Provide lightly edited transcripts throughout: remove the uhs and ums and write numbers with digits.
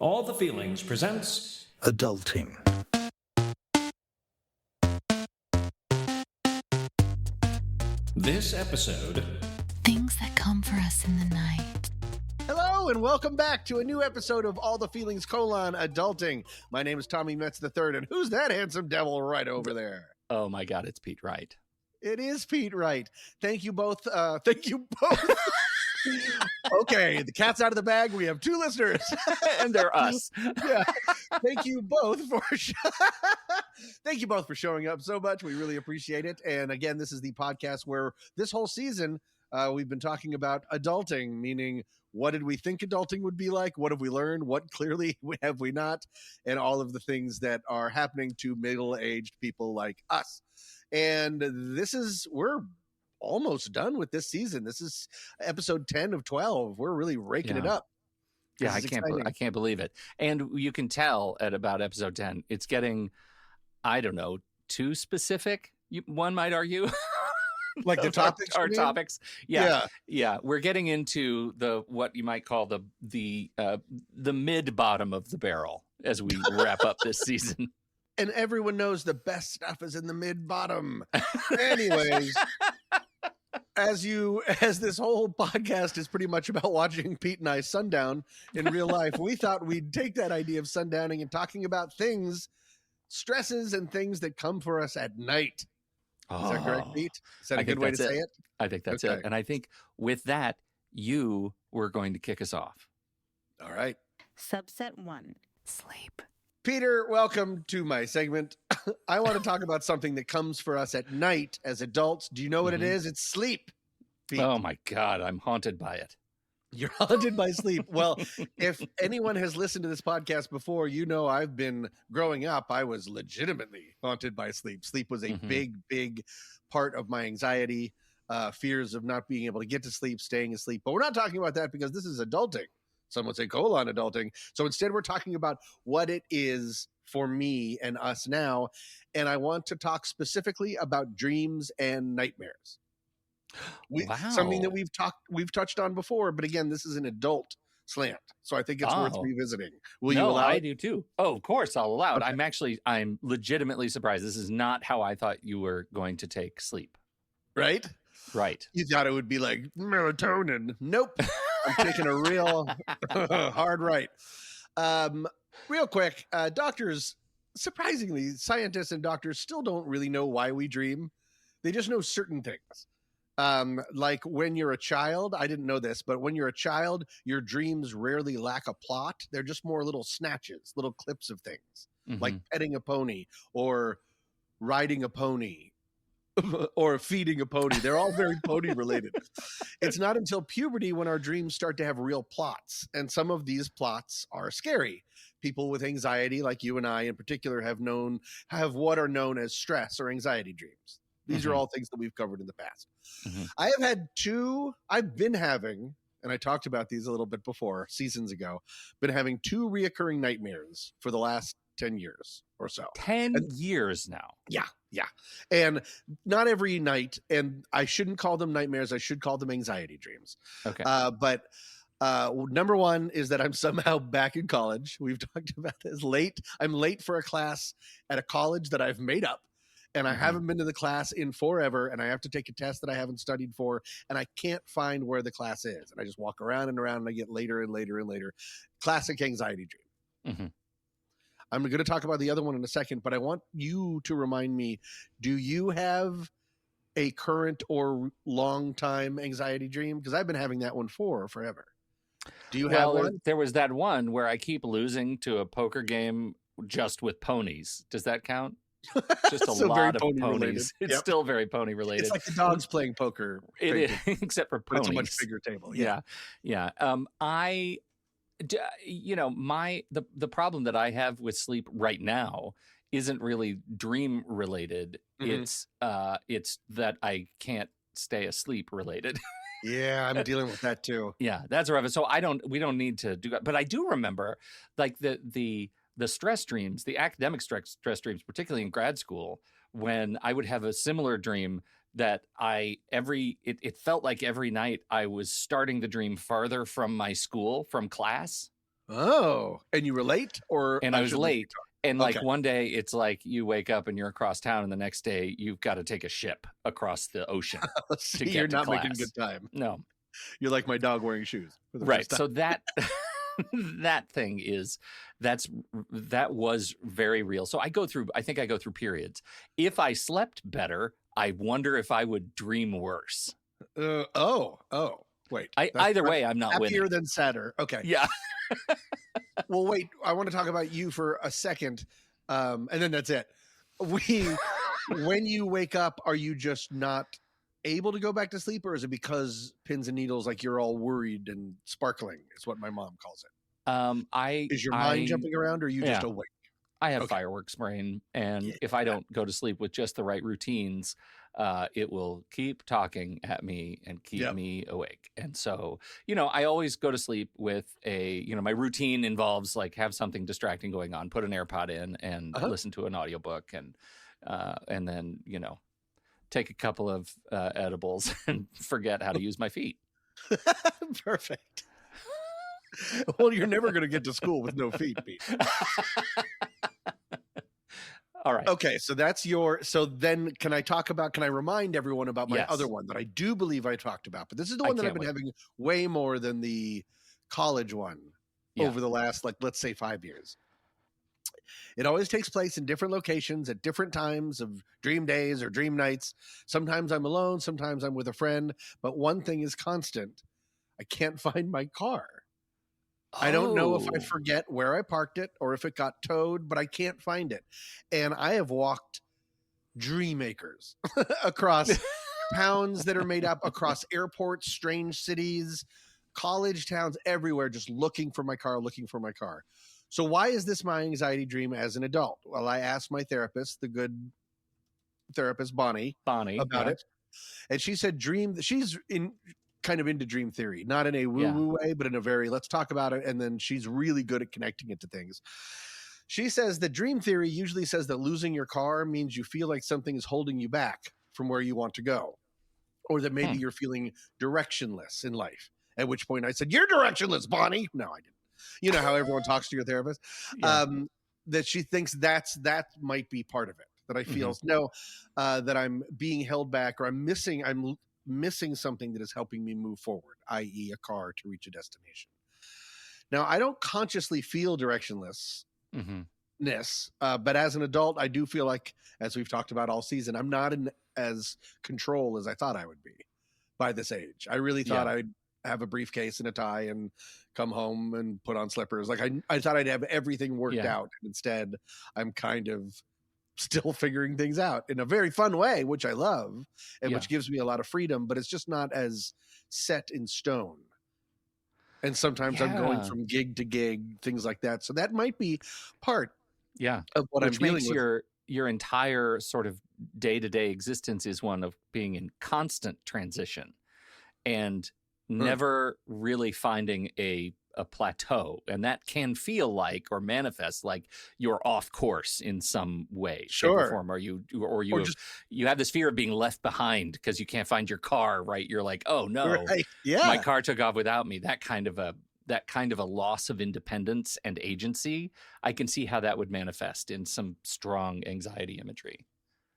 All the Feelings presents Adulting. This episode, Things that come for us in the night. Hello and welcome back to a new episode of All the Feelings: Adulting. My name is Tommy Metz III, and who's that handsome devil right over there? Oh my God, it's Pete Wright. It is Pete Wright. Thank you both. Okay, the cat's out of the bag. We have two listeners, And they're us. Yeah. Thank you both for thank you both for showing up so much. We really appreciate it. And again, this is the podcast where this whole season we've been talking about adulting, meaning what did we think adulting would be like? What have we learned? What clearly have we not? And all of the things that are happening to middle-aged people like us. And we're almost done with this season. This is episode 10 of 12. We're really raking it up. Yeah, I can't believe it. And you can tell at about episode 10, it's getting, I don't know, too specific, one might argue. Like the topics? Our topics. Yeah. We're getting into what you might call the mid bottom of the barrel as we wrap up this season. And everyone knows the best stuff is in the mid bottom. Anyways, as this whole podcast is pretty much about watching Pete and I sundown in real life, we thought we'd take that idea of sundowning and talking about stresses and things that come for us at night. Is that correct, Pete? Is that a good way to say it? I think that's it. And I think with that, you were going to kick us off. All right. Subset 1. Sleep. Peter, welcome to my segment. I want to talk about something that comes for us at night as adults. Do you know what it is? It's sleep. Pete. Oh my God, I'm haunted by it. You're haunted by sleep. Well, if anyone has listened to this podcast before, you know I've been growing up. I was legitimately haunted by sleep. Sleep was a big part of my anxiety, fears of not being able to get to sleep, staying asleep. But we're not talking about that because this is adulting. Some would say adulting. So instead, we're talking about what it is for me and us now. And I want to talk specifically about dreams and nightmares. Something that we've touched on before, but again, this is an adult slant, so I think it's worth revisiting. Will you allow it? I do too. Oh, of course I'll allow it. Okay. I'm legitimately surprised. This is not how I thought you were going to take sleep. Right. You thought it would be like melatonin. Nope. I'm taking a real hard right. Real quick, doctors, surprisingly, scientists and doctors still don't really know why we dream. They just know certain things. Like when you're a child, I didn't know this, but when you're a child, your dreams rarely lack a plot. They're just more little snatches, little clips of things, like petting a pony or riding a pony or feeding a pony. They're all very pony related. It's not until puberty when our dreams start to have real plots. And some of these plots are scary. People with anxiety, like you and I in particular, have what are known as stress or anxiety dreams. These are all things that we've covered in the past. I've been having, and I talked about these a little bit before, seasons ago, been having 2 reoccurring nightmares for the last 10 years or so. 10 years now. Yeah. And not every night, and I shouldn't call them nightmares. I should call them anxiety dreams. Okay. But number one is that I'm somehow back in college. We've talked about this. I'm late for a class at a college that I've made up. And I haven't been to the class in forever, and I have to take a test that I haven't studied for, and I can't find where the class is. And I just walk around and around, and I get later and later and later. Classic anxiety dream. I'm going to talk about the other one in a second, but I want you to remind me, do you have a current or long-time anxiety dream? Because I've been having that one forever. Do you have one? There was that one where I keep losing to a poker game just with ponies. Does that count? Just a lot of ponies. It's still very pony related. It's like the dogs playing poker. It is, except for ponies. It's a much bigger table. Yeah. The problem that I have with sleep right now isn't really dream related. It's that I can't stay asleep related. Yeah, I'm dealing with that too. Yeah, that's rough. So we don't need to do that. But I do remember like the stress dreams, the academic stress dreams, particularly in grad school, when I would have a similar dream that it felt like every night I was starting the dream farther from my school, from class. Oh, and you were late, or And I was should let you late. And like Okay. one day it's like you wake up and you're across town, and the next day you've got to take a ship across the ocean talk? to See, get you're to not making class. good time. No. You're like my dog wearing shoes for the Right. first time. So that that thing is that was very real. So I think I go through periods. If I slept better, I wonder if I would dream worse. Wait. Either way, I'm not happier winning. than sadder. Okay. Yeah. Well, wait. I want to talk about you for a second, and then that's it. When you wake up, are you just not able to go back to sleep, or is it because pins and needles, like you're all worried and sparkling? Is what my mom calls it. Is your mind jumping around, or are you just awake? I have fireworks brain, and if I don't go to sleep with just the right routines, it will keep talking at me and keep me awake. And so, I always go to sleep with my routine involves like have something distracting going on, put an AirPod in and listen to an audiobook and then, take a couple of edibles and forget how to use my feet. Perfect. Well, you're never going to get to school with no feet, Pete. All right. Okay, so that's so then can I remind everyone about my other one that I do believe I talked about, but this is the one that I've been having way more than the college one over the last, like, let's say 5 years. It always takes place in different locations at different times of dream days or dream nights. Sometimes I'm alone, sometimes I'm with a friend, but one thing is constant. I can't find my car. I don't know if I forget where I parked it or if it got towed, but I can't find it. And I have walked dream acres across towns that are made up, across airports, strange cities, college towns, everywhere, just looking for my car. So why is this my anxiety dream as an adult? Well, I asked my therapist, the good therapist, Bonnie about it. And she said she's kind of into dream theory, not in a woo-woo way, but in a very, let's talk about it. And then she's really good at connecting it to things. She says that dream theory usually says that losing your car means you feel like something is holding you back from where you want to go, or that maybe you're feeling directionless in life. At which point I said, "You're directionless, Bonnie." No, I didn't. You know how everyone talks to your therapist? That she thinks that might be part of it. That I feel that I'm being held back, or I'm missing something that is helping me move forward, i.e. a car to reach a destination. Now, I don't consciously feel directionless, but as an adult, I do feel like, as we've talked about all season, I'm not in as control as I thought I would be by this age. I really thought I'd have a briefcase and a tie and come home and put on slippers. Like I thought I'd have everything worked out. Instead, I'm kind of still figuring things out in a very fun way, which I love and which gives me a lot of freedom, but it's just not as set in stone. And sometimes I'm going from gig to gig, things like that. So that might be part of what I'm dealing with. Your entire sort of day-to-day existence is one of being in constant transition and never really finding a plateau. And that can feel like, or manifest like, you're off course in some way, shape or form, or you have this fear of being left behind because you can't find your car, right? You're like, oh no, my car took off without me. That kind of a loss of independence and agency. I can see how that would manifest in some strong anxiety imagery.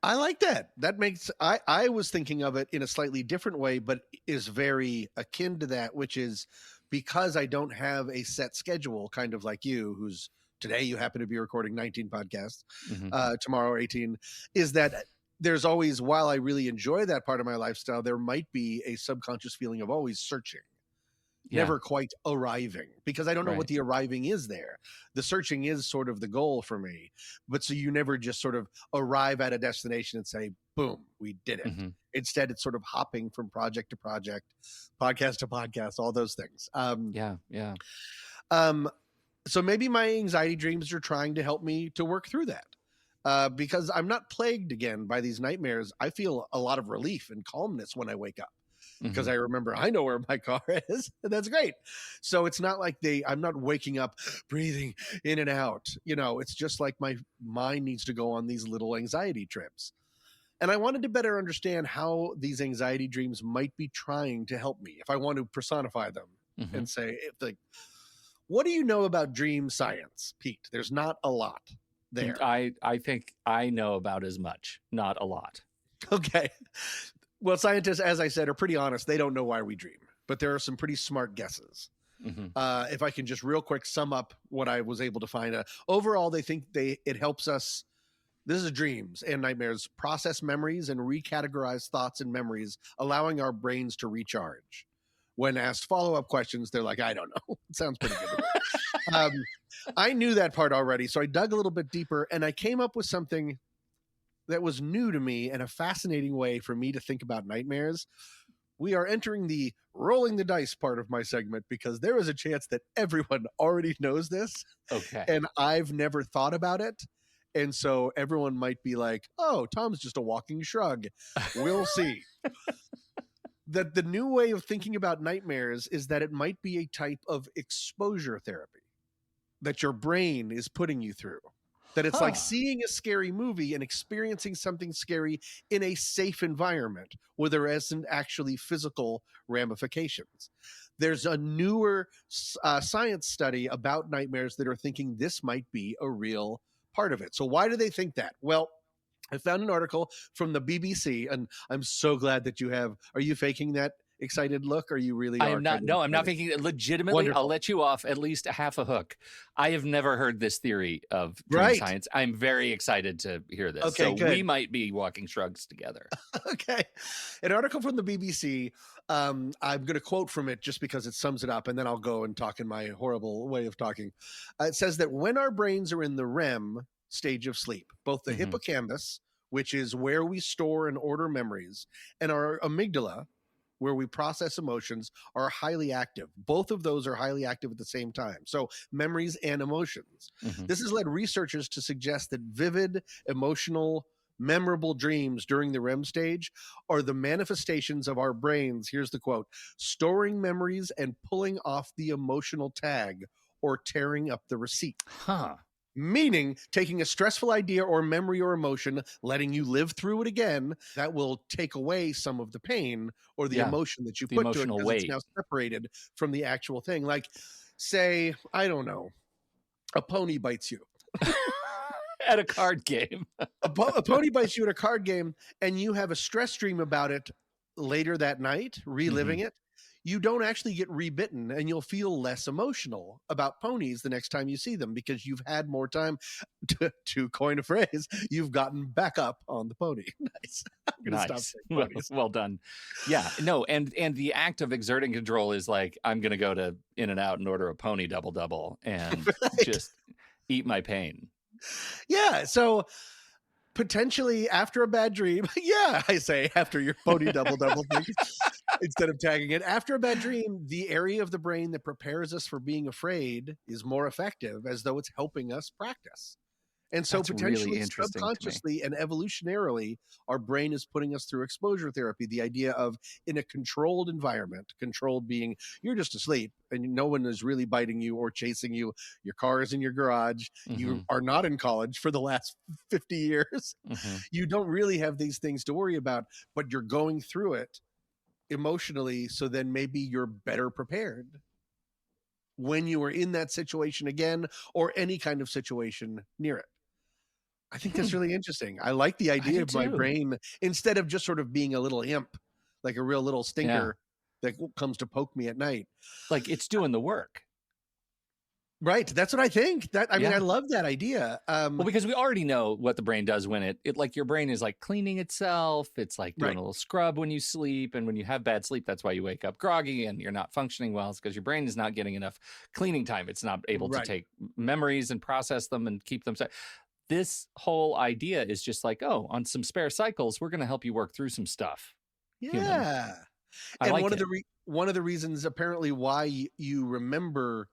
I like that. That makes, I was thinking of it in a slightly different way, but is very akin to that, which is because I don't have a set schedule, kind of like you, who's today you happen to be recording 19 podcasts, tomorrow 18, is that there's always, while I really enjoy that part of my lifestyle, there might be a subconscious feeling of always searching. Never quite arriving, because I don't know what the arriving is there. The searching is sort of the goal for me. But so you never just sort of arrive at a destination and say, boom, we did it. Instead, it's sort of hopping from project to project, podcast to podcast, all those things. So maybe my anxiety dreams are trying to help me to work through that. Because I'm not plagued again by these nightmares. I feel a lot of relief and calmness when I wake up. Because I remember I know where my car is. And that's great. So it's not like I'm not waking up, breathing in and out. It's just like my mind needs to go on these little anxiety trips. And I wanted to better understand how these anxiety dreams might be trying to help me if I want to personify them and say, What do you know about dream science, Pete? There's not a lot there. I think I know about as much, not a lot. Okay. Well, scientists, as I said, are pretty honest. They don't know why we dream, but there are some pretty smart guesses. If I can just real quick sum up what I was able to find. Overall, they think it helps us, this is dreams and nightmares, process memories and recategorize thoughts and memories, allowing our brains to recharge. When asked follow-up questions, they're like, I don't know. It sounds pretty good. I knew that part already, so I dug a little bit deeper, and I came up with something that was new to me and a fascinating way for me to think about nightmares. We are entering the rolling the dice part of my segment because there is a chance that everyone already knows this. Okay. And I've never thought about it. And so everyone might be like, oh, Tom's just a walking shrug. We'll see. That the new way of thinking about nightmares is that it might be a type of exposure therapy that your brain is putting you through. That it's like seeing a scary movie and experiencing something scary in a safe environment where there isn't actually physical ramifications. There's a newer science study about nightmares that are thinking this might be a real part of it. So why do they think that? Well, I found an article from the BBC, and I'm so glad that are you faking that excited look, or you really are? I'm not. No, I'm not thinking it. Legitimately, Wonderful. I'll let you off at least half a hook. I have never heard this theory of dream science. I'm very excited to hear this. Okay, so good. we might be walking shrugs together. Okay. An article from the BBC. I'm going to quote from it just because it sums it up, and then I'll go and talk in my horrible way of talking. It says that when our brains are in the REM stage of sleep, both the hippocampus, which is where we store and order memories, and our amygdala, where we process emotions, are highly active. Both of those are highly active at the same time. So memories and emotions. This has led researchers to suggest that vivid, emotional, memorable dreams during the REM stage are the manifestations of our brains, here's the quote, storing memories and pulling off the emotional tag or tearing up the receipt. Meaning taking a stressful idea or memory or emotion, letting you live through it again, that will take away some of the pain or the emotion that you put to it, because it's now separated from the actual thing. Like, say, I don't know, a pony bites you. At a card game. a pony bites you at a card game, and you have a stress dream about it later that night, reliving it. You don't actually get rebitten, and you'll feel less emotional about ponies the next time you see them because you've had more time to coin a phrase. You've gotten back up on the pony. Nice. I'm going to stop saying ponies. Well done. Yeah, no. And the act of exerting control is like, I'm going to go to In-N-Out and order a pony double and just eat my pain. Yeah. So potentially after a bad dream, I say after your pony double thing, instead of tagging it, after a bad dream, the area of the brain that prepares us for being afraid is more effective, as though it's helping us practice. And so That's potentially really interesting subconsciously and evolutionarily, our brain is putting us through exposure therapy. The idea of in a controlled environment, controlled being you're just asleep and no one is really biting you or chasing you. Your car is in your garage. You are not in college for the last 50 years. You don't really have these things to worry about, but you're going through it emotionally. So then maybe you're better prepared when you are in that situation again, or any kind of situation near it. I think that's really interesting. I like the idea of my brain, instead of just sort of being a little imp, like a real little stinker that comes to poke me at night. Like it's doing the work. Right. That's what I think. I mean, I love that idea. Well, because we already know what the brain does when it like your brain is like cleaning itself. It's like doing a little scrub when you sleep. And when you have bad sleep, that's why you wake up groggy and you're not functioning well. It's because your brain is not getting enough cleaning time. It's not able to take memories and process them and keep them. This whole idea is just like, oh, on some spare cycles, we're going to help you work through some stuff. Yeah. And like one of the reasons apparently why you remember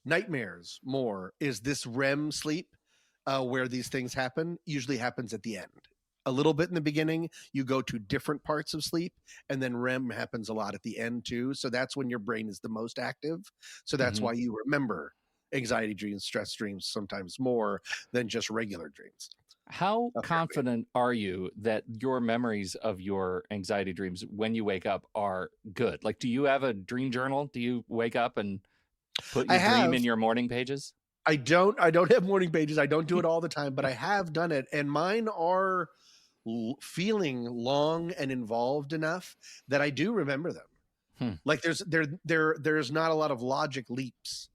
nightmares more is this REM sleep, where these things happen, usually happens at the end. A little bit in the beginning, you go to different parts of sleep, and then REM happens a lot at the end too. So that's when your brain is the most active. So that's why you remember anxiety dreams, stress dreams sometimes more than just regular dreams. How confident are you that your memories of your anxiety dreams when you wake up are good? Like, do you have a dream journal? Do you wake up and Put I your dream have. in your morning pages? I don't have morning pages. I don't do it all the time, but I have done it, and mine are feeling long and involved enough that I do remember them. Like there's not a lot of logic leaps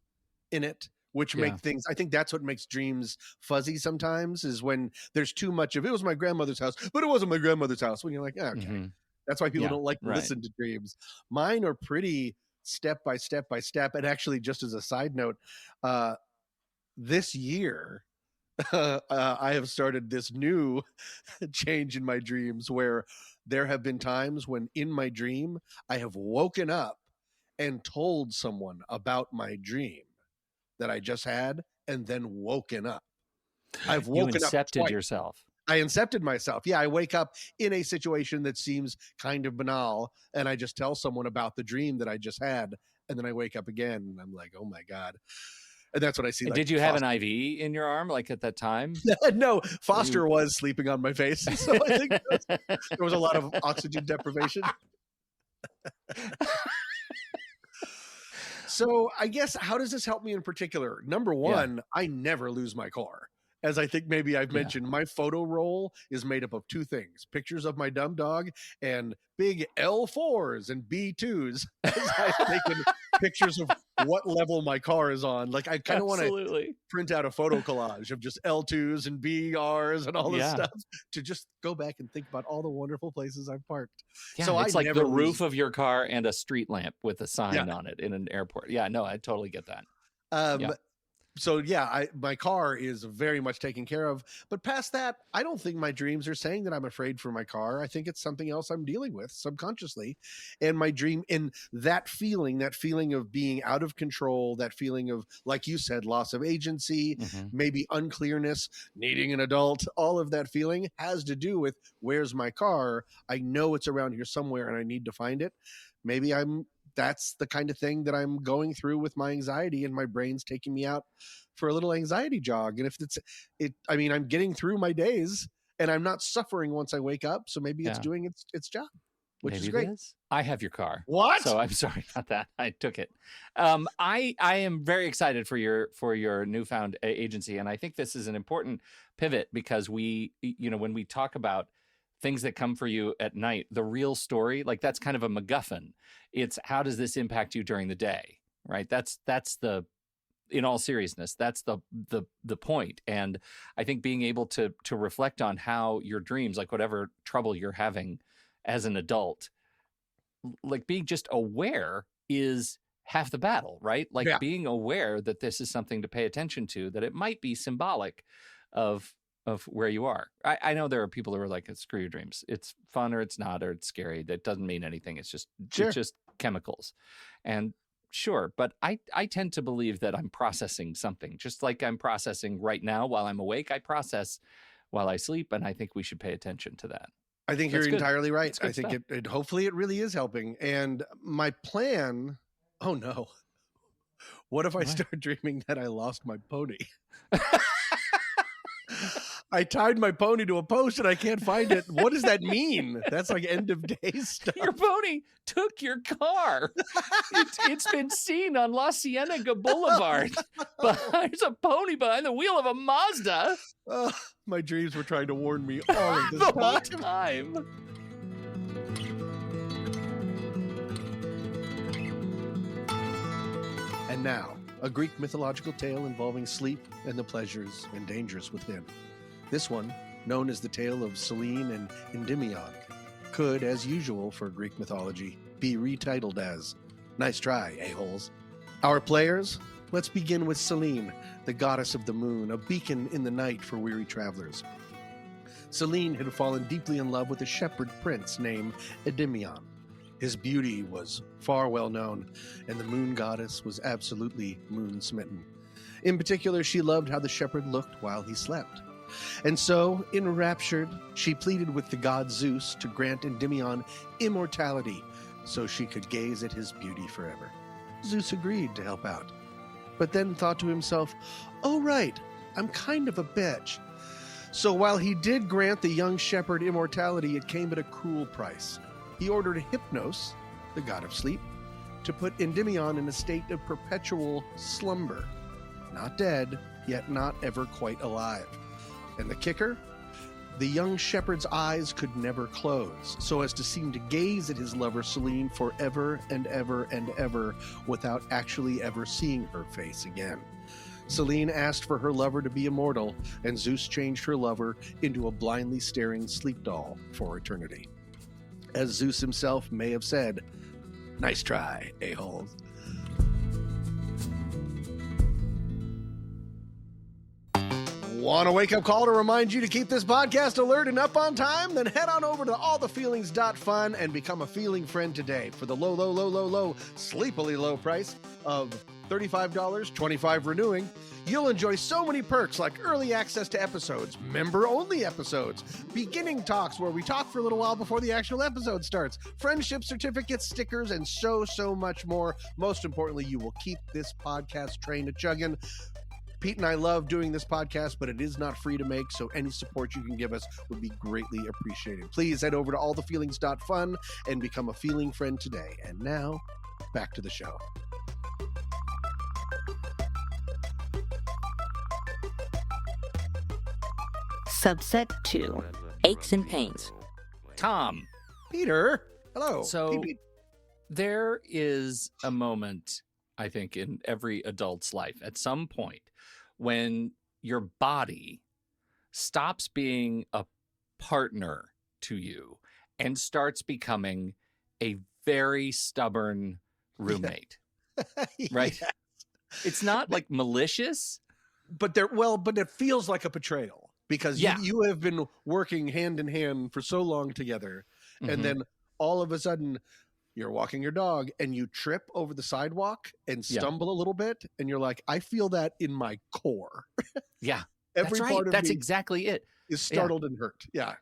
in it, which make things, I think that's what makes dreams fuzzy sometimes, is when there's too much of, it was my grandmother's house, but it wasn't my grandmother's house, when you're like, okay. That's why people don't like to listen to dreams. Mine are pretty step by step by step. And actually, just as a side note, this year, I have started this new change in my dreams where there have been times when in my dream, I have woken up and told someone about my dream that I just had and then woken up. I've woken up twice. Yourself. I incepted myself. Yeah, I wake up in a situation that seems kind of banal, and I just tell someone about the dream that I just had, and then I wake up again, and I'm like, oh my God. And that's what I see. Like, did you have an IV in your arm, like at that time? No, Foster was sleeping on my face, so I think there was a lot of oxygen deprivation. So I guess, how does this help me in particular? Number one, I never lose my car. As I think maybe I've mentioned, my photo roll is made up of two things: pictures of my dumb dog and big L4s and B2s. As I've taken pictures of what level my car is on. Like, I kind of want to print out a photo collage of just L2s and BRs and all this stuff to just go back and think about all the wonderful places I've parked. Yeah, so it's like the roof of your car and a street lamp with a sign on it in an airport. Yeah, no, I totally get that. So yeah, my car is very much taken care of. But past that, I don't think my dreams are saying that I'm afraid for my car. I think it's something else I'm dealing with subconsciously. And my dream, and that feeling of being out of control, that feeling of, like you said, loss of agency, maybe unclearness, needing an adult, all of that feeling has to do with, where's my car? I know it's around here somewhere and I need to find it. Maybe that's the kind of thing that I'm going through with my anxiety, and my brain's taking me out for a little anxiety jog. And if I'm getting through my days and I'm not suffering once I wake up. So maybe it's doing its job, which is great. I have your car. What? So I'm sorry about that. I took it. I am very excited for your newfound agency. And I think this is an important pivot, because when we talk about things that come for you at night, the real story, like, that's kind of a MacGuffin. It's, how does this impact you during the day, right? That's the, in all seriousness, that's the point. And I think being able to reflect on how your dreams, like whatever trouble you're having as an adult, like being just aware is half the battle, right? Like being aware that this is something to pay attention to, that it might be symbolic of where you are. I know there are people who are like, screw your dreams. It's fun or it's not, or it's scary. That doesn't mean anything. It's just chemicals. And sure, but I tend to believe that I'm processing something, just like I'm processing right now while I'm awake. I process while I sleep, and I think we should pay attention to that. I think you're entirely right. I think it hopefully it really is helping. And my plan, oh no, what if I start dreaming that I lost my pony? I tied my pony to a post and I can't find it. What does that mean? That's like end of day stuff. Your pony took your car. It's been seen on La Cienega Boulevard. But there's a pony behind the wheel of a Mazda. My dreams were trying to warn me all of this the whole time. And now, a Greek mythological tale involving sleep and the pleasures and dangers within. This one, known as the tale of Selene and Endymion, could, as usual for Greek mythology, be retitled as Nice Try, A-holes. Our players, let's begin with Selene, the goddess of the moon, a beacon in the night for weary travelers. Selene had fallen deeply in love with a shepherd prince named Endymion. His beauty was far well known, and the moon goddess was absolutely moon-smitten. In particular, she loved how the shepherd looked while he slept. And so, enraptured, she pleaded with the god Zeus to grant Endymion immortality so she could gaze at his beauty forever. Zeus agreed to help out, but then thought to himself, oh right, I'm kind of a bitch. So while he did grant the young shepherd immortality, it came at a cruel price. He ordered Hypnos, the god of sleep, to put Endymion in a state of perpetual slumber. Not dead, yet not ever quite alive. And the kicker? The young shepherd's eyes could never close, so as to seem to gaze at his lover Selene forever and ever and ever without actually ever seeing her face again. Selene asked for her lover to be immortal, and Zeus changed her lover into a blindly staring sleep doll for eternity. As Zeus himself may have said, "Nice try, a-holes." Want a wake-up call to remind you to keep this podcast alert and up on time? Then head on over to allthefeelings.fun and become a feeling friend today for the low, sleepily low price of $35, $25 renewing. You'll enjoy so many perks like early access to episodes, member-only episodes, beginning talks where we talk for a little while before the actual episode starts, friendship certificates, stickers, and so much more. Most importantly, you will keep this podcast train a-chugging. Pete and I love doing this podcast, but it is not free to make, so any support you can give us would be greatly appreciated. Please head over to allthefeelings.fun and become a feeling friend today. And now, back to the show. Subset 2. Aches and pains. Tom, Peter, hello. So Pete. there is a moment, I think, in every adult's life at some point when your body stops being a partner to you and starts becoming a very stubborn roommate, right? Yes. It's not like malicious. But it feels like a betrayal because Yeah. you have been working hand in hand for so long together, Mhm. and then all of a sudden you're walking your dog and you trip over the sidewalk and Yeah. stumble a little bit, and you're like, I feel that in my core. Yeah, Every that's right. part of That's me exactly it. is startled and hurt. Yeah.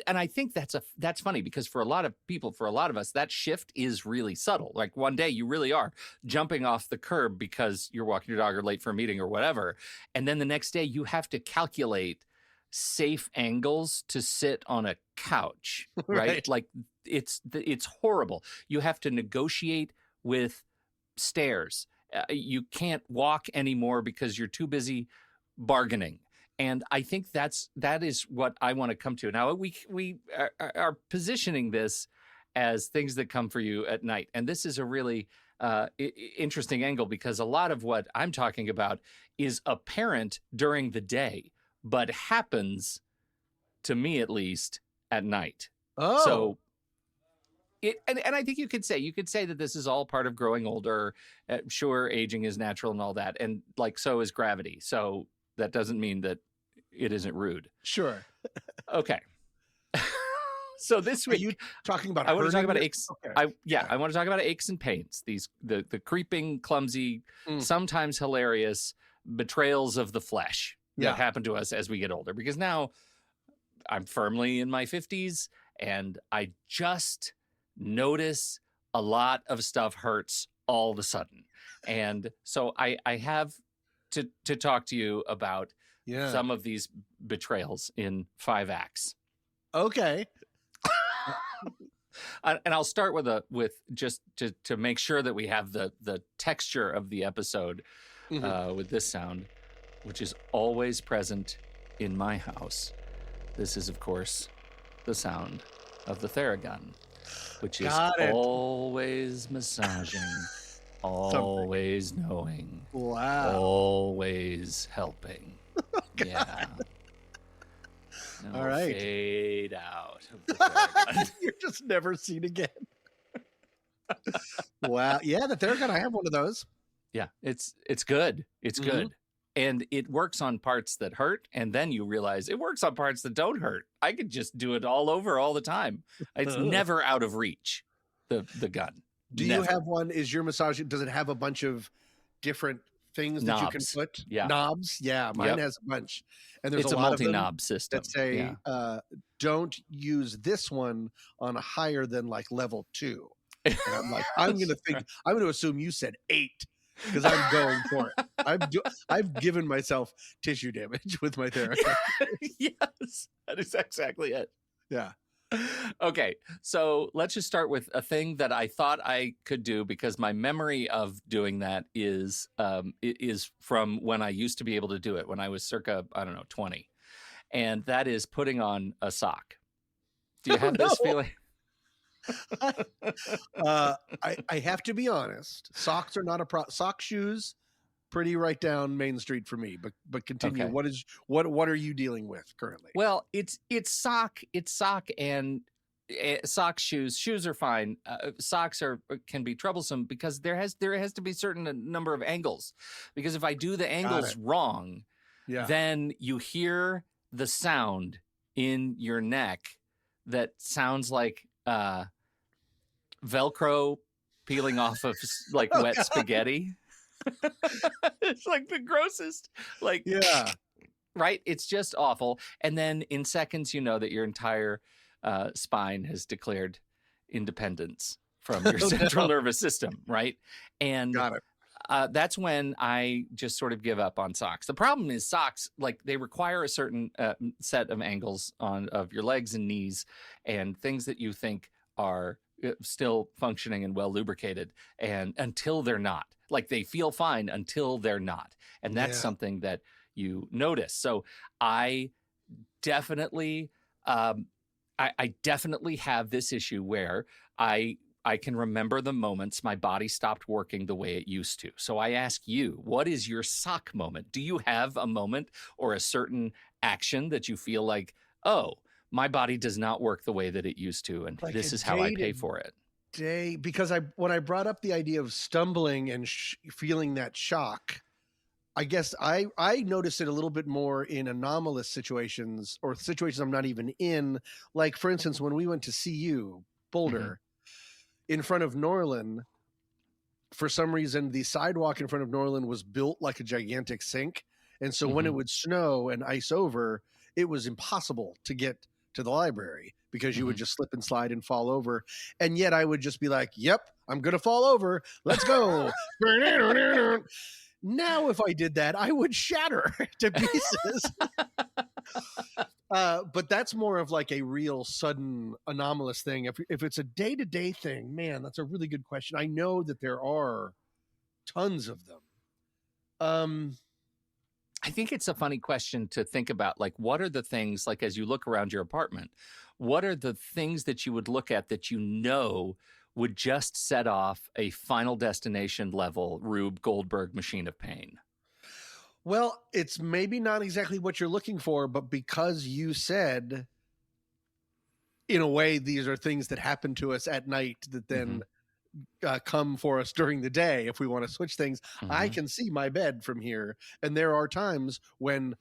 And I think that's funny because for a lot of people, for a lot of us, that shift is really subtle. Like one day you really are jumping off the curb because you're walking your dog or late for a meeting or whatever. And then the next day you have to calculate safe angles to sit on a couch, right? Right. Like it's horrible. You have to negotiate with stairs. You can't walk anymore because you're too busy bargaining. And I think that is what I want to come to. Now, we are positioning this as things that come for you at night. And this is a really interesting angle because a lot of what I'm talking about is apparent during the day, but happens, to me at least, at night. Oh. So, and I think you could say that this is all part of growing older. Sure, aging is natural and all that. And like, so is gravity. So that doesn't mean that it isn't rude. Sure. Okay. So this Are week, you talking about I want to talk hurting about it? aches. Okay. I want to talk about aches and pains. These the creeping, clumsy, sometimes hilarious betrayals of the flesh Yeah. that happen to us as we get older. Because now I'm firmly in my 50s, and I just notice a lot of stuff hurts all of a sudden. And so I have to talk to you about Yeah. some of these betrayals in 5 acts. Okay. And I'll start with just to make sure that we have the texture of the episode with this sound, which is always present in my house. This is, of course, the sound of the Theragun, which is Got it. always massaging, always knowing, Wow. always helping. Yeah. No All right. Fade out of the Theragun. You're just never seen again. Wow. Yeah, the Theragun, I have one of those. Yeah, it's good. It's Mhm. good. And it works on parts that hurt, and then you realize it works on parts that don't hurt. I could just do it all over all the time. It's never out of reach, the gun. Do Never. you have one? Is your massage, does it have a bunch of different things that you can Knobs. put? Yeah. Knobs? Yeah, mine Yep. has a bunch. And there's It's a lot of them multi-knob system. that say, Yeah. Don't use this one on a higher than like level 2. And I'm like, I'm going to assume you said 8 because I'm going for it. I've given myself tissue damage with my therapist. Yes, that is exactly it. Yeah. Okay, so let's just start with a thing that I thought I could do because my memory of doing that is from when I used to be able to do it when I was circa, I don't know, 20. And that is putting on a sock. Do you have this No. feeling? I have to be honest. Socks are not sock shoes. Pretty right down Main Street for me. But continue. Okay. What are you dealing with currently? Well, it's sock and sock shoes. Shoes are fine. Socks can be troublesome because there has to be a certain number of angles. Because if I do the angles wrong, Yeah. then you hear the sound in your neck that sounds like Velcro peeling off of like wet spaghetti. It's like the grossest. Like, Yeah. right? It's just awful. And then in seconds, you know that your entire spine has declared independence from your central nervous system, right? And Got it. that's when I just sort of give up on socks. The problem is socks, like they require a certain set of angles of your legs and knees and things that you think are still functioning and well lubricated, and until they're not. Like they feel fine until they're not. And that's something that you notice. So I definitely I definitely have this issue where I can remember the moments my body stopped working the way it used to. So I ask you, what is your sock moment? Do you have a moment or a certain action that you feel like, oh, my body does not work the way that it used to, and Like this a is how I pay for it? Because when I brought up the idea of stumbling and feeling that shock, I guess I notice it a little bit more in anomalous situations or situations I'm not even in. Like, for instance, when we went to CU Boulder in front of Norland, for some reason, the sidewalk in front of Norland was built like a gigantic sink. And so when it would snow and ice over, it was impossible to get to the library because you would just slip and slide and fall over. And yet I would just be like, yep, I'm going to fall over. Let's go. Now, if I did that, I would shatter to pieces. But that's more of like a real sudden anomalous thing. If it's a day-to-day thing, man, that's a really good question. I know that there are tons of them. I think it's a funny question to think about. Like, what are the things, like, as you look around your apartment, what are the things that you would look at that you know would just set off a Final Destination level Rube Goldberg machine of pain? Well, it's maybe not exactly what you're looking for, but because you said, in a way, these are things that happen to us at night that then come for us during the day if we want to switch things. I can see my bed from here, and there are times when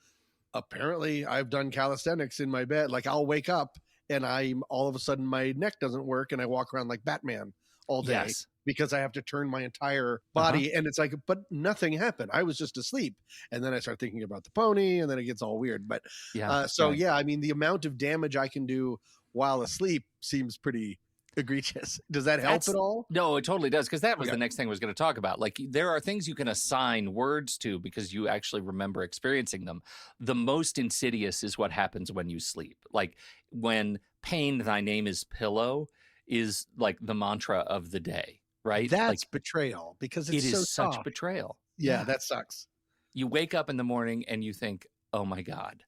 apparently I've done calisthenics in my bed. Like I'll wake up and I'm all of a sudden my neck doesn't work and I walk around like Batman all day because I have to turn my entire body. And it's like, but nothing happened. I was just asleep. And then I start thinking about the pony and then it gets all weird. But I mean, the amount of damage I can do while asleep seems pretty egregious. Does that help at all? No, it totally does, because that was the next thing I was going to talk about. Like, there are things you can assign words to because you actually remember experiencing them. The most insidious is what happens when you sleep. Like when pain, thy name is pillow is like the mantra of the day, right? That's like, betrayal because it is so such soft. betrayal. Yeah, that sucks. You wake up in the morning and you think, oh my God,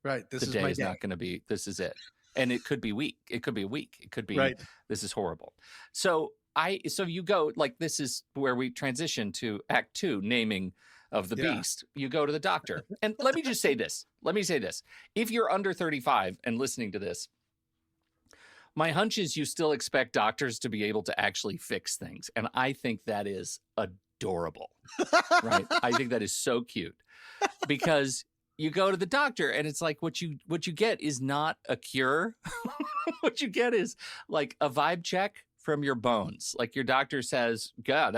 right, this the is day my is day. not going to be, this is it. And it could be weak. It could be a week. It could be, this is horrible. So you go, like, this is where we transition to Act 2, naming of the beast. You go to the doctor. And let me just say this. If you're under 35 and listening to this, my hunch is you still expect doctors to be able to actually fix things. And I think that is adorable, right? I think that is so cute because you go to the doctor and it's like what you get is not a cure. What you get is like a vibe check from your bones. Like your doctor says, God,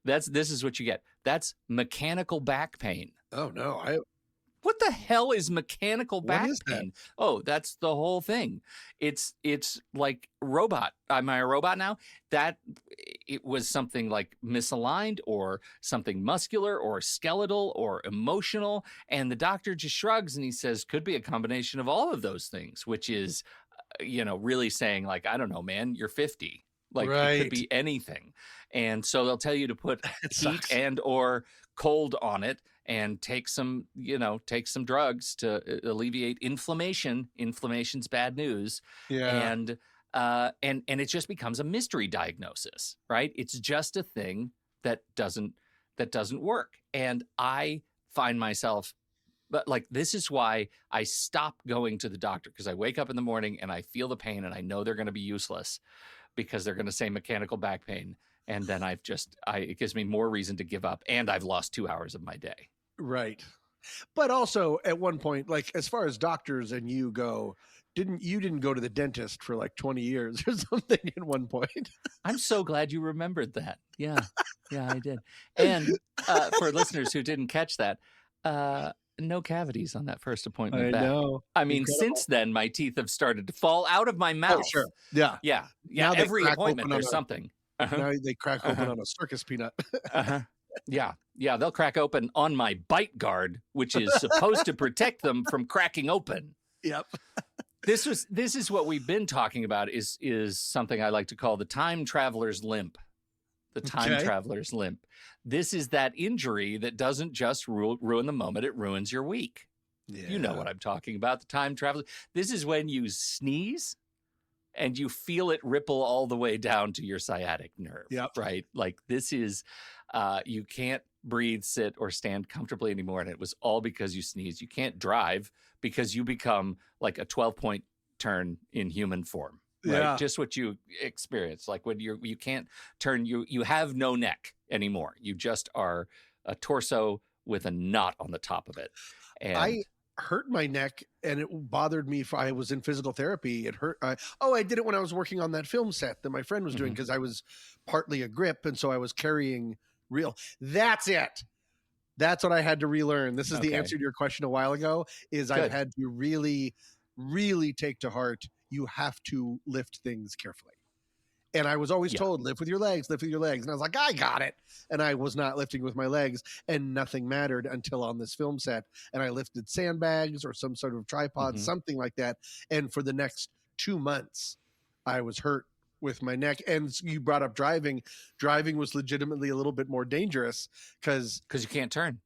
this is what you get. That's mechanical back pain. Oh no. What the hell is mechanical back What is that? pain? Oh, that's the whole thing. It's like robot. Am I a robot now? That it was something like misaligned or something muscular or skeletal or emotional. And the doctor just shrugs and he says, could be a combination of all of those things, which is really saying like, I don't know, man, you're 50. Like it Right. could be anything. And so they'll tell you to put It heat sucks. and or cold on it and take some drugs to alleviate inflammation. Inflammation's bad news. Yeah. And it just becomes a mystery diagnosis, right? It's just a thing that doesn't work. And I find myself, but like, this is why I stop going to the doctor, because I wake up in the morning and I feel the pain and I know they're going to be useless because they're going to say mechanical back pain. And then it gives me more reason to give up. And I've lost 2 hours of my day. Right. But also at one point, like as far as doctors and you go, didn't go to the dentist for like 20 years or something at one point? I'm so glad you remembered that. Yeah. Yeah, I did. And for listeners who didn't catch that, no cavities on that first appointment I back. know. I mean, Incredible. since then, my teeth have started to fall out of my mouth. Oh, sure. Yeah. Yeah. Now they Every crack appointment, open on there's something. Uh-huh. Now they crack open on a circus peanut. Uh-huh. Yeah. Yeah. They'll crack open on my bite guard, which is supposed to protect them from cracking open. Yep. This is what we've been talking about is something I like to call the time traveler's limp. The time Okay. traveler's limp. This is that injury that doesn't just ruin the moment, it ruins your week. Yeah. You know what I'm talking about, the time traveler. This is when you sneeze and you feel it ripple all the way down to your sciatic nerve, Yep. right? Like this is, you can't breathe, sit, or stand comfortably anymore. And it was all because you sneezed. You can't drive because you become like a 12-point turn in human form, right? Yeah. Just what you experience. Like when you can't turn, you have no neck anymore. You just are a torso with a knot on the top of it. And I hurt my neck and it bothered me if I was in physical therapy. It hurt. I did it when I was working on that film set that my friend was doing Mhm. because I was partly a grip. And so I was carrying real. That's it. That's what I had to relearn. This is the Okay. answer to your question a while ago is I've Good. had to really, really take to heart. You have to lift things carefully. And I was always Yeah. told, lift with your legs, lift with your legs. And I was like, I got it. And I was not lifting with my legs and nothing mattered until on this film set. And I lifted sandbags or some sort of tripod, Mhm. something like that. And for the next 2 months, I was hurt with my neck. And you brought up driving. Driving was legitimately a little bit more dangerous because Because you can't turn.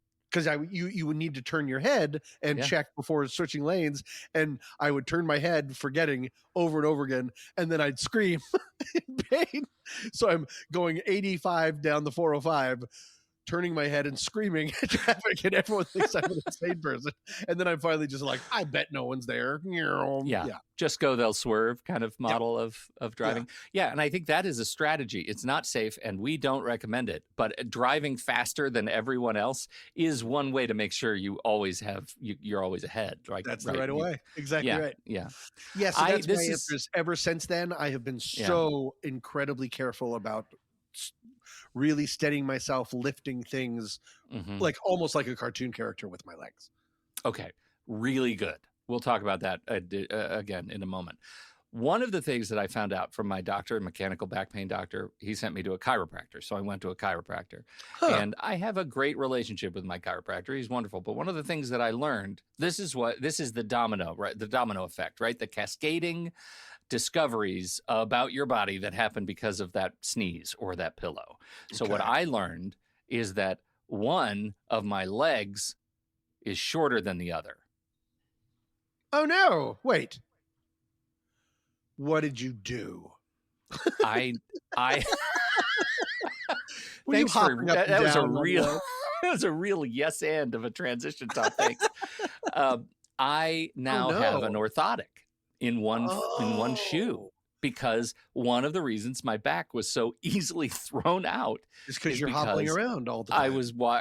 you would need to turn your head and Yeah. check before switching lanes, and I would turn my head forgetting over and over again, and then I'd scream in pain. So I'm going 85 down the 405, turning my head and screaming at traffic, and everyone thinks I'm an insane person. And then I'm finally just like, I bet no one's there. Yeah. Just go, they'll swerve kind of model of driving. Yeah. And I think that is a strategy. It's not safe and we don't recommend it, but driving faster than everyone else is one way to make sure you always you're always ahead. Right. That's the right way. Exactly Yeah. right. Yeah. Yes, so that's my this is- answers. Ever since then, I have been Yeah. so incredibly careful about really steadying myself, lifting things Mhm. like almost like a cartoon character with my legs. Okay. Really good. We'll talk about that again in a moment. One of the things that I found out from my doctor, mechanical back pain doctor, he sent me to a chiropractor. So I went to a chiropractor. Huh. And I have a great relationship with my chiropractor. He's wonderful. But one of the things that I learned, this is the domino, right? The domino effect, right? The cascading discoveries about your body that happen because of that sneeze or that pillow. So what Okay. I learned is that one of my legs is shorter than the other. Oh no! Wait. What did you do? I Were you thanks for hopping up that. and That was a down on real the- that was a real yes and of a transition top. Thanks. I now have an no. orthotic in one shoe Oh. because one of the reasons my back was so easily thrown out It's because is you're hobbling because around all the time.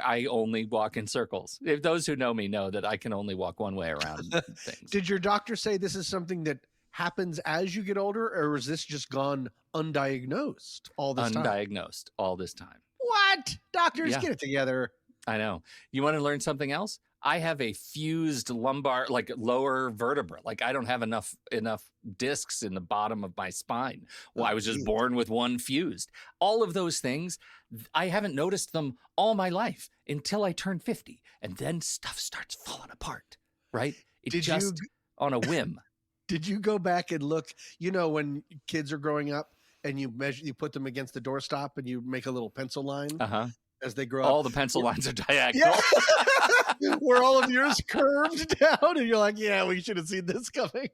I only walk in circles. If those who know me know that I can only walk one way around things. Did your doctor say this is something that happens as you get older, or is this just gone undiagnosed all this time? Undiagnosed all this time. What? Doctors, Yeah. get it together. I know. You want to learn something else? I have a fused lumbar, like lower vertebra. Like I don't have enough discs in the bottom of my spine. Well, Oh, I was just geez. born with one fused. All of those things, I haven't noticed them all my life until I turned 50. And then stuff starts falling apart, right? It Did just you on a whim. Did you go back and look, when kids are growing up and you put them against the doorstop and you make a little pencil line as they grow up? All the pencil lines are diagonal. Yeah. Were all of yours curved down? And you're like, yeah, we should have seen this coming.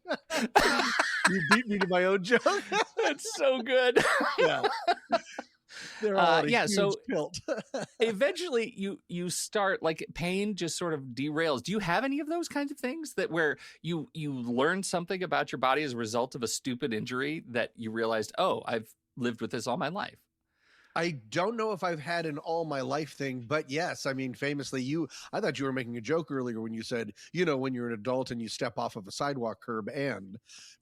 You beat me to my own joke. That's so good. Yeah. They're all so tilt. eventually you start, like, pain just sort of derails. Do you have any of those kinds of things that where you learn something about your body as a result of a stupid injury that you realized, oh, I've lived with this all my life? I don't know if I've had an all my life thing, but yes, I mean, famously, I thought you were making a joke earlier when you said, when you're an adult and you step off of a sidewalk curb,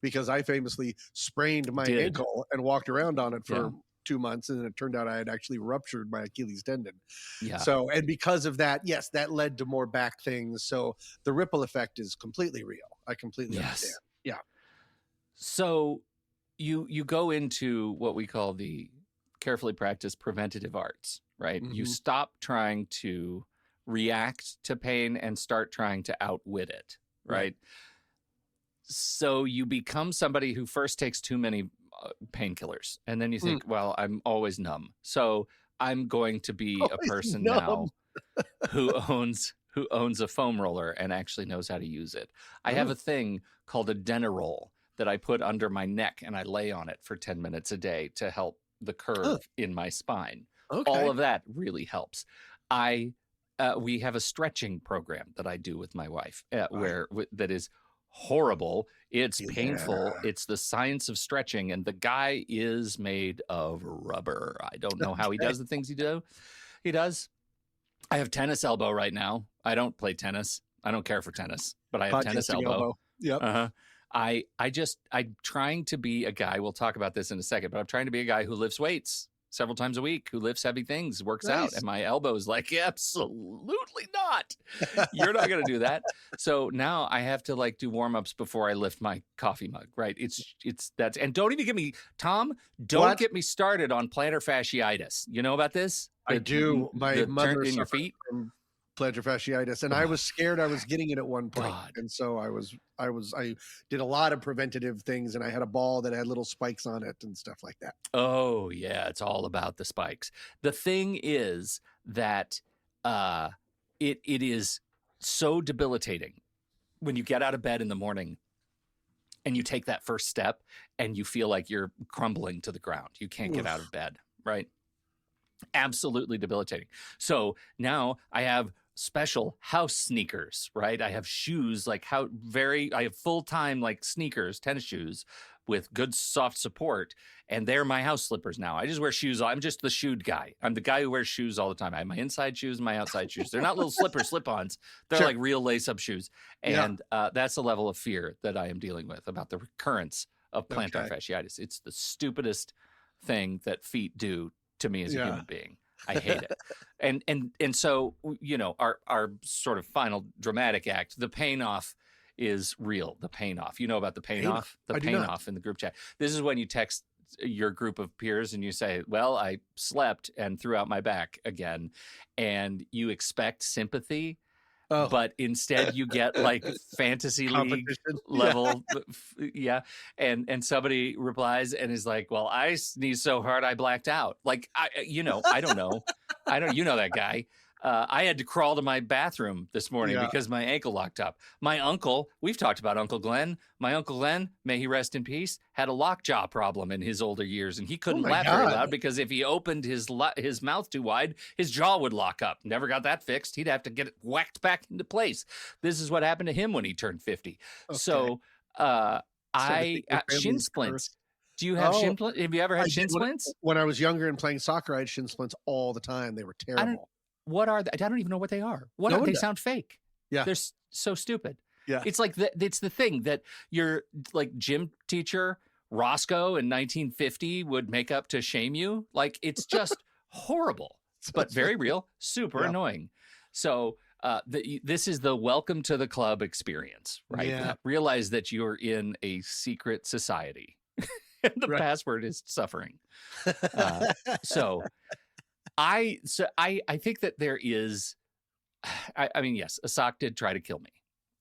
because I famously sprained my ankle and walked around on it for 2 months, and then it turned out I had actually ruptured my Achilles tendon. Yeah. So, and because of that, yes, that led to more back things. So the ripple effect is completely real. I completely understand. Yeah. So you go into what we call the carefully practiced preventative arts, right? Mm-hmm. You stop trying to react to pain and start trying to outwit it, right? So you become somebody who first takes too many painkillers, and then you think, well, I'm always numb, so I'm going to be a person now who owns a foam roller and actually knows how to use it. I have a thing called a Denerol that I put under my neck, and I lay on it for 10 minutes a day to help the curve in my spine. All of that really helps. We have a stretching program that I do with my wife that is horrible. It's painful. It's the science of stretching, and the guy is made of rubber. I don't know how he does the things he does. I have tennis elbow right now. I don't play tennis. I don't care for tennis, but I have tennis elbow. Yep. I'm trying to be a guy. We'll talk about this in a second, but I'm trying to be a guy who lifts weights several times a week, who lifts heavy things, works out. And my elbow is like, absolutely not. You're not going to do that. So now I have to, like, do warm-ups before I lift my coffee mug, right? And don't even get me, Tom, get me started on plantar fasciitis. You know about this? I do. My mother in your feet from plantar fasciitis, and I was scared I was getting it at one point. And so I did a lot of preventative things, and I had a ball that had little spikes on it and stuff like that. Oh yeah, it's all about the spikes. The thing is that it is so debilitating when you get out of bed in the morning and you take that first step and you feel like you're crumbling to the ground. You can't get out of bed, right? Absolutely debilitating. So now I have special house sneakers, right? I have shoes, I have full-time, like, sneakers, tennis shoes with good soft support, and they're my house slippers now. I just wear shoes. I'm just the shoed guy. I'm the guy who wears shoes all the time. I have my inside shoes and my outside shoes. They're not little slip-ons. They're like real lace-up shoes. And that's the level of fear that I am dealing with about the recurrence of plantar fasciitis. It's the stupidest thing that feet do to me as a human being. I hate it. And so, our sort of final dramatic act, the pain off is real. The pain off. You know about the pain off? The pain off in the group chat. This is when you text your group of peers and you say, well, I slept and threw out my back again. And you expect sympathy. But instead you get, like, fantasy league level. And somebody replies and is like, well, I sneezed so hard I blacked out. Like, I don't know. You know that guy. I had to crawl to my bathroom this morning because my ankle locked up. My uncle, we've talked about Uncle Glenn. My Uncle Glenn, may he rest in peace, had a lockjaw problem in his older years, and he couldn't laugh very loud because if he opened his mouth too wide, his jaw would lock up. Never got that fixed. He'd have to get it whacked back into place. This is what happened to him when he turned 50. Okay. So shin splints. Do you have shin splints? Have you ever had shin splints? When I was younger and playing soccer, I had shin splints all the time. They were terrible. What are they? I don't even know what they are. They sound fake. Yeah. They're so stupid. Yeah. It's like it's the thing that your, like, gym teacher Roscoe in 1950 would make up to shame you. Like, it's just horrible, but very real, super annoying. So this is the welcome to the club experience, right? Yeah. Realize that you're in a secret society. And the password is suffering. I think that there is, I mean, yes, a sock did try to kill me.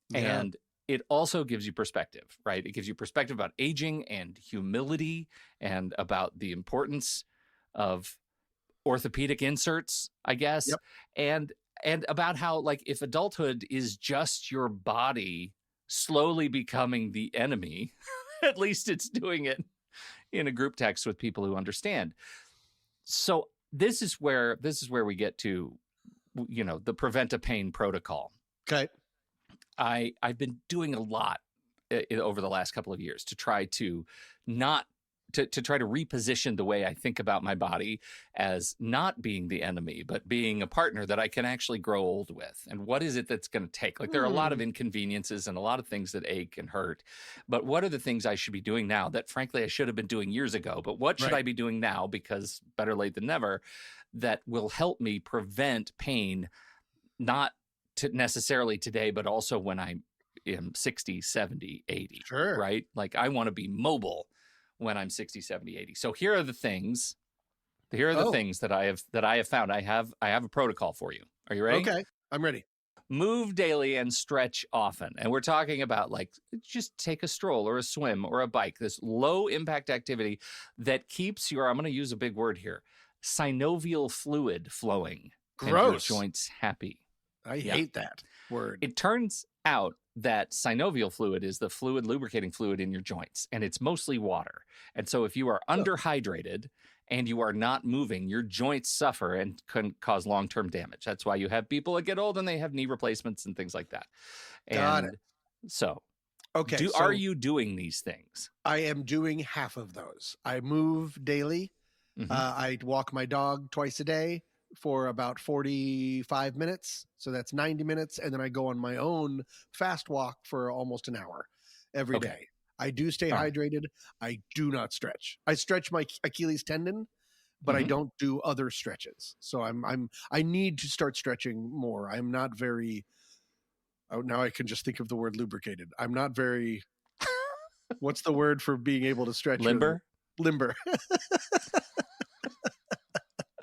Yeah. And it also gives you perspective, right? It gives you perspective about aging and humility and about the importance of orthopedic inserts, I guess. Yep. And about how, like, if adulthood is just your body slowly becoming the enemy, at least it's doing it in a group text with people who understand. So this is where we get to, the prevent a pain protocol. Okay. I've been doing a lot over the last couple of years to try to not to try to reposition the way I think about my body as not being the enemy, but being a partner that I can actually grow old with. And what is it that's going to take? Like, there are a lot of inconveniences and a lot of things that ache and hurt. But what are the things I should be doing now that, frankly, I should have been doing years ago? But what should I be doing now, because better late than never, that will help me prevent pain, not necessarily today, but also when I am 60, 70, 80, Sure. right? Like, I want to be mobile when I'm 60, 70, 80. So here are the things. Here are the things that I have found. I have a protocol for you. Are you ready? Okay, I'm ready. Move daily and stretch often. And we're talking about, like, just take a stroll or a swim or a bike, this low impact activity that keeps your, I'm going to use a big word here, synovial fluid flowing. And your Gross. joints happy. I hate that word. It turns out that synovial fluid is the fluid, lubricating fluid in your joints, and it's mostly water. And so if you are underhydrated and you are not moving, your joints suffer and can cause long-term damage. That's why you have people that get old and they have knee replacements and things like that. Got it. So, okay. Are you doing these things? I am doing half of those. I move daily. I walk my dog twice a day for about 45 minutes. So that's 90 minutes. And then I go on my own fast walk for almost an hour every day. I do stay hydrated. I do not stretch. I stretch my Achilles tendon, but I don't do other stretches. So I need to start stretching more. I'm not very, now I can just think of the word lubricated. I'm not very, what's the word for being able to stretch? Limber? Limber.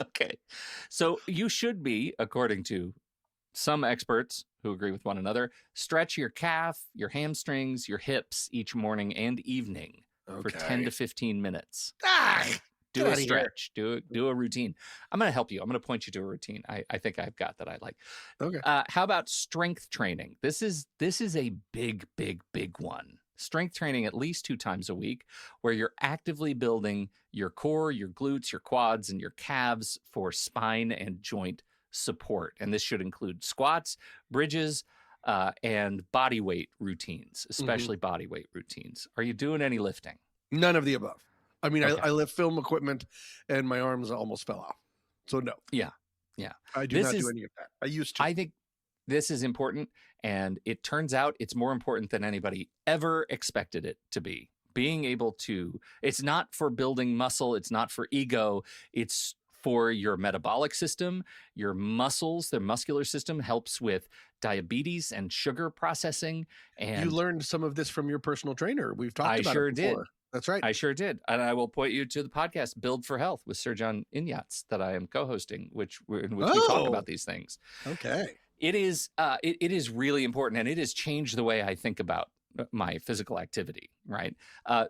Okay. So you should be, according to some experts who agree with one another, stretch your calf, your hamstrings, your hips each morning and evening for 10 to 15 minutes. Do a stretch. Do a routine. I'm going to help you. I'm going to point you to a routine I think I've got that I like. Okay. How about strength training? This is a big, big, big one. Strength training at least 2 times a week, where you're actively building your core, your glutes, your quads, and your calves for spine and joint support. And this should include squats, bridges, and body weight routines, especially body weight routines. Are you doing any lifting? None of the above. I mean, I lift film equipment and my arms almost fell off. So no. Yeah. I do not do any of that. I used to. I think this is important, and it turns out it's more important than anybody ever expected it to be. Being able to, it's not for building muscle, it's not for ego, it's for your metabolic system, your muscles. The muscular system helps with diabetes and sugar processing. And you learned some of this from your personal trainer. We've talked about it before. Did. That's right. I sure did. And I will point you to the podcast Build for Health with Sir John Inyats that I am co-hosting, in which we talk about these things. Okay. It is really important, and it has changed the way I think about my physical activity, right?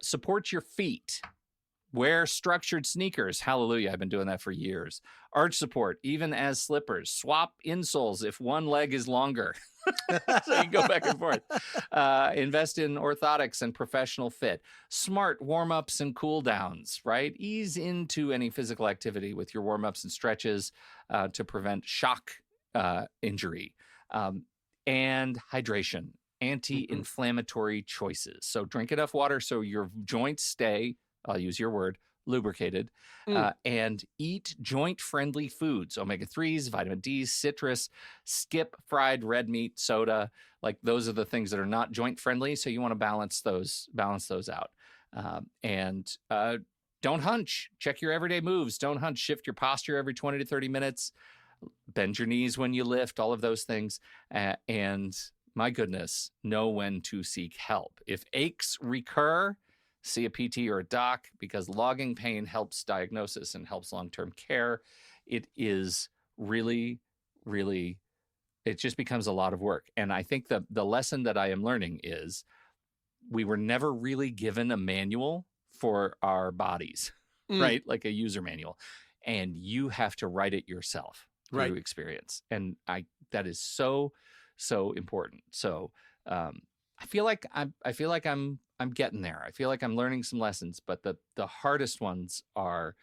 Support your feet. Wear structured sneakers. Hallelujah. I've been doing that for years. Arch support, even as slippers. Swap insoles if one leg is longer. So you go back and forth. Invest in orthotics and professional fit. Smart warm-ups and cool downs, right? Ease into any physical activity with your warm-ups and stretches to prevent shock injury. And hydration, anti-inflammatory choices. So drink enough water so your joints stay, I'll use your word, lubricated, and eat joint-friendly foods, omega-3s, vitamin D, citrus, skip fried red meat, soda. Like, those are the things that are not joint-friendly, so you want to balance those out. And don't hunch. Check your everyday moves. Don't hunch. Shift your posture every 20 to 30 minutes. Bend your knees when you lift, all of those things. And my goodness, know when to seek help. If aches recur, see a PT or a doc, because logging pain helps diagnosis and helps long-term care. It is really, really it just becomes a lot of work. And I think the lesson that I am learning is we were never really given a manual for our bodies, right? Like a user manual. And you have to write it yourself through experience. And that is so important. So I feel like I'm getting there. I feel like I'm learning some lessons, but the hardest ones are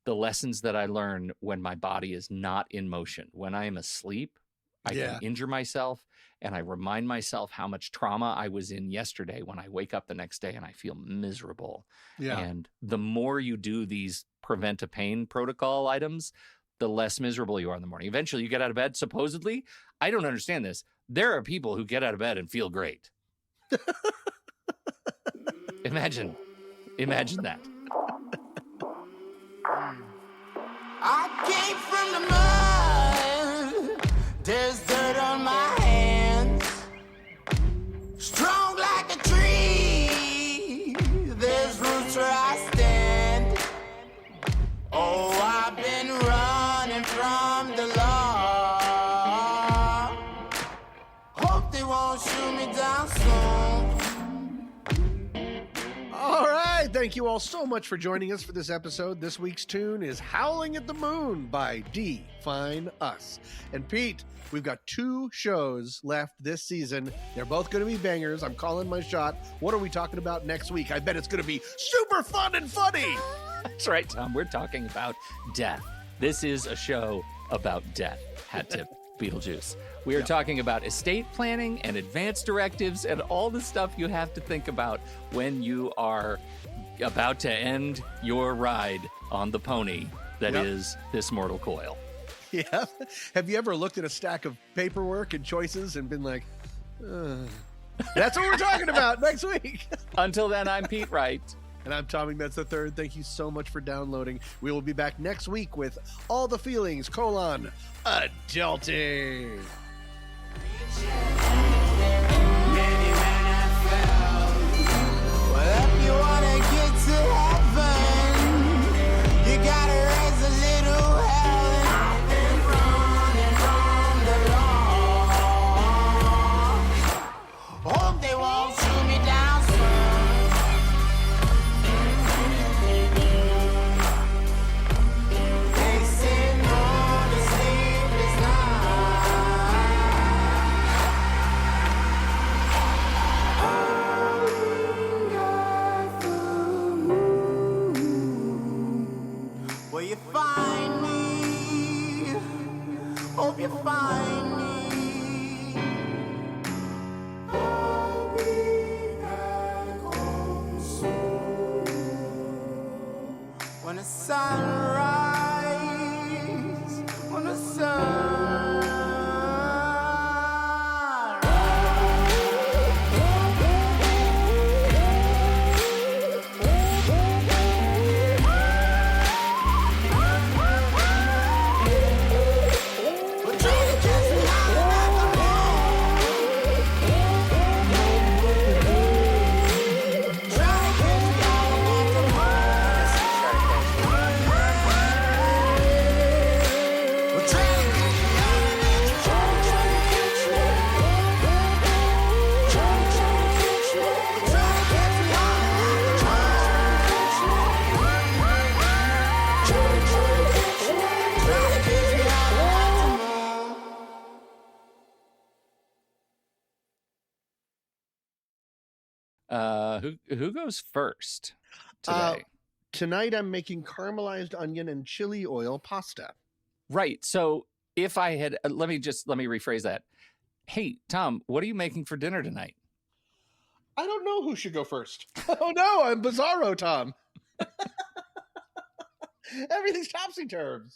the lessons that I learn when my body is not in motion. When I am asleep, I can injure myself, and I remind myself how much trauma I was in yesterday when I wake up the next day and I feel miserable. Yeah. And the more you do these prevent a pain protocol items, the less miserable you are in the morning. Eventually you get out of bed, supposedly. I don't understand this. There are people who get out of bed and feel great. Imagine that. I came from the mud. There's dirt on my hands. Strong like a tree. There's roots where I stand. Oh, I've been running from the law. Hope they won't shoot me down soon. All right, thank you all so much for joining us for this episode. This week's tune is Howling at the Moon by Define Us. And Pete, we've got 2 shows left this season. They're both going to be bangers. I'm calling my shot. What are we talking about next week? I bet it's going to be super fun and funny. That's right, Tom. We're talking about death. This is a show about death. Hat tip, Beetlejuice. We are talking about estate planning and advance directives and all the stuff you have to think about when you are about to end your ride on the pony that is this mortal coil. Yeah. Have you ever looked at a stack of paperwork and choices and been like, that's what we're talking about next week. Until then, I'm Pete Wright. And I'm Tommy Metz III. Thank you so much for downloading. We will be back next week with All the Feelings, adulting. Well, if you wanna get to heaven, you gotta raise a little hell. And I've been running from the law. Hope they won't shoot me down soon. They say no to sleepless nights. Will you find me? Hope you find me. I'll be back home soon. When the sunrise, when the Who goes first today? Tonight I'm making caramelized onion and chili oil pasta. Right. So if I had, let me rephrase that. Hey, Tom, what are you making for dinner tonight? I don't know who should go first. Oh no, I'm Bizarro Tom. Everything's topsy-turvy.